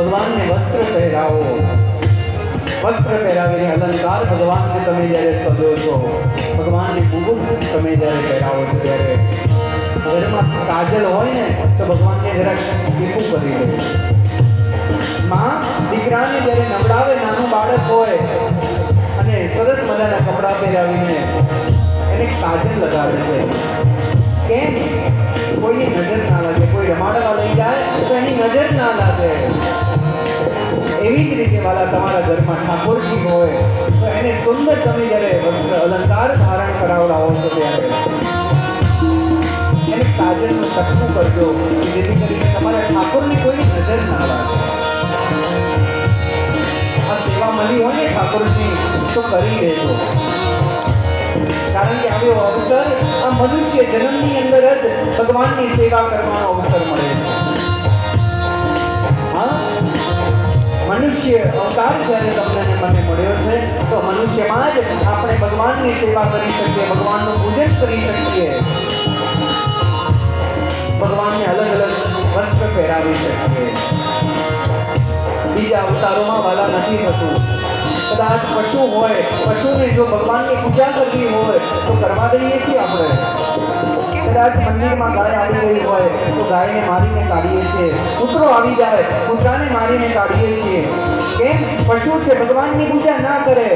ભગવાનને વસ્ત્ર પહેરાવો, વસ્ત્ર પહેરાવીને અલંકાર ભગવાનને તમે જ્યારે સજો છો, ભગવાનની મુગુટ તમે જ્યારે પહેરાવો છો, ત્યારે ઘરમાં કાજલ હોય ને તો ભગવાનને જરાક ભીખું કરી દે. માં દીકરાને જ્યારે નવડાવે, નાનું બાળક હોય અને સરસ મજાના કપડાં પહેરાવીને એને કાજલ લગાવે છે. કેમ? કોઈની નજર ના લાગે, કોઈ રમાડવા લઈ જાય તો એની નજર ના લાગે. એવી જ રીતે વાલા તમારા ઘરમાં ઠાકોરજી હોય તો એને સુંદર તમે જ્યારે વસ્ત્ર અલંકાર ધારણ કરાવડાવો છો ત્યારે એને કાજલનું સપનું કરજો, જેથી કરીને તમારા ઠાકોરની કોઈ નજર ના લાગે. આ સેવા મળી હોય ને ઠાકોરજી તો કરી દેજો, કારણ કે આવ્યો અવસર આ મનુષ્ય જન્મની અંદર જ ભગવાનની સેવા કરવાનો અવસર મળે છે. હા, મનુષ્ય અવતાર જ્યારે તમને મને મળ્યો છે તો મનુષ્યમાં જ આપણે ભગવાનની સેવા કરી શકીએ, ભગવાનનું પૂજન કરી શકીએ, ભગવાનને અલગ અલગ વસ્ત્ર પહેરાવી શકીએ. બીજા અવતારોમાં વાલા નથી થતું. કદાચ પશુ હોય, પશુને જો ભગવાનની પૂજા કરવી હોય તો કરવા દઈએ છીએ આપણે. કદાચ મંદિરમાં ગાય આવી રહી હોય તો ગાયને મારીને કાઢીએ છીએ, કૂતરો આવી જાય કૂતરાને મારીને કાઢીએ છીએ. કેમ? પશુ છે, ભગવાનની પૂજા ના કરે